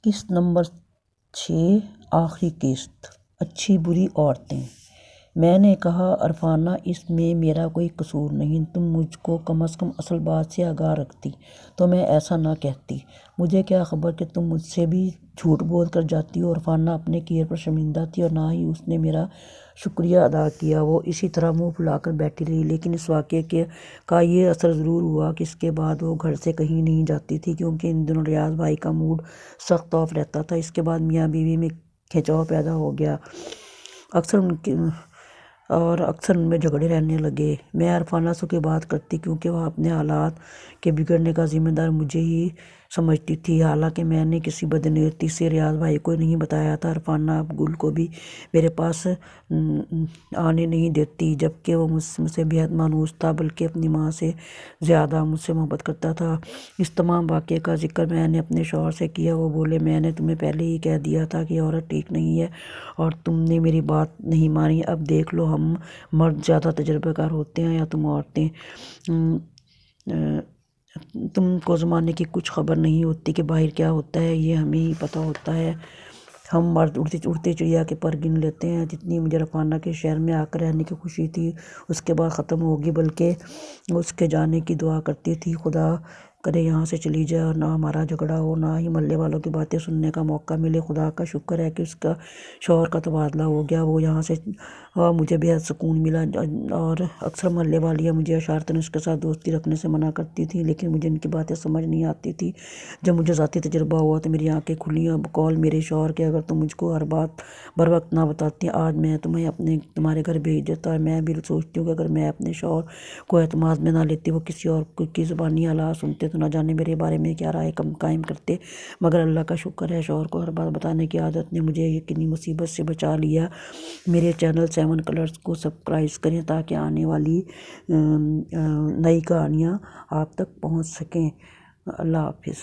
قسط نمبر 6، آخری قسط۔ اچھی بری عورتیں۔ میں نے کہا عرفانہ اس میں میرا کوئی قصور نہیں، تم مجھ کو کم از کم اصل بات سے آگاہ رکھتی تو میں ایسا نہ کہتی۔ مجھے کیا خبر کہ تم مجھ سے بھی جھوٹ بول کر جاتی ہو۔ عرفانہ اپنے کیے پر شرمندہ تھی اور نہ ہی اس نے میرا شکریہ ادا کیا۔ وہ اسی طرح منہ پھلا کر بیٹھی رہی، لیکن اس واقعے کا یہ اثر ضرور ہوا کہ اس کے بعد وہ گھر سے کہیں نہیں جاتی تھی، کیونکہ ان دنوں ریاض بھائی کا موڈ سخت آف رہتا تھا۔ اس کے بعد میاں بیوی میں کھینچاؤ پیدا ہو گیا، اکثر ان میں جھگڑے رہنے لگے۔ میں عرفانہ سے کوئی بات کرتی کیونکہ وہ اپنے حالات کے بگڑنے کا ذمہ دار مجھے ہی سمجھتی تھی، حالانکہ میں نے کسی بدنیتی سے ریاض بھائی کو نہیں بتایا تھا۔ عرفانہ اب گل کو بھی میرے پاس آنے نہیں دیتی، جبکہ وہ مجھ سے بےحد مانوس تھا، بلکہ اپنی ماں سے زیادہ مجھ سے محبت کرتا تھا۔ اس تمام واقعے کا ذکر میں نے اپنے شوہر سے کیا۔ وہ بولے، میں نے تمہیں پہلے ہی کہہ دیا تھا کہ عورت ٹھیک نہیں ہے اور تم نے میری بات نہیں مانی۔ اب دیکھ لو، ہم مرد زیادہ تجربہ کار ہوتے ہیں یا تم عورتیں؟ تم کو زمانے کی کچھ خبر نہیں ہوتی کہ باہر کیا ہوتا ہے، یہ ہمیں ہی پتہ ہوتا ہے۔ ہم مرد اڑتی چڑیا کے پر گن لیتے ہیں۔ جتنی مجھے عرفانہ کے شہر میں آ کر رہنے کی خوشی تھی، اس کے بعد ختم ہوگی، بلکہ اس کے جانے کی دعا کرتی تھی، خدا کرے یہاں سے چلی جائے اور نہ ہمارا جھگڑا ہو، نہ ہی محلے والوں کی باتیں سننے کا موقع ملے۔ خدا کا شکر ہے کہ اس کا شوہر کا تبادلہ ہو گیا، وہ یہاں سے مجھے بے حد سکون ملا۔ اور اکثر محلے والیاں مجھے اشارتاً اس کے ساتھ دوستی رکھنے سے منع کرتی تھیں، لیکن مجھے ان کی باتیں سمجھ نہیں آتی تھی۔ جب مجھے ذاتی تجربہ ہوا تو میری آنکھیں کھلیں۔ اب قول میرے شوہر کہ اگر تم مجھ کو ہر بات بر وقت نہ بتاتی، آج میں تمہیں تمہارے گھر بھیج دیتا۔ اور میں بھی سوچتی ہوں کہ اگر میں اپنے شوہر کو اعتماد میں نہ لیتی، وہ کسی اور کی زبانی حالات سنتے تو نہ جانے میرے بارے میں کیا رائے قائم کرتے۔ مگر اللہ کا شکر ہے، شوہر کو ہر بات بتانے کی عادت نے مجھے یقینی مصیبت سے بچا لیا۔ میرے چینل 7 کلرز کو سبسکرائب کریں تاکہ آنے والی نئی کہانیاں آپ تک پہنچ سکیں۔ اللہ حافظ۔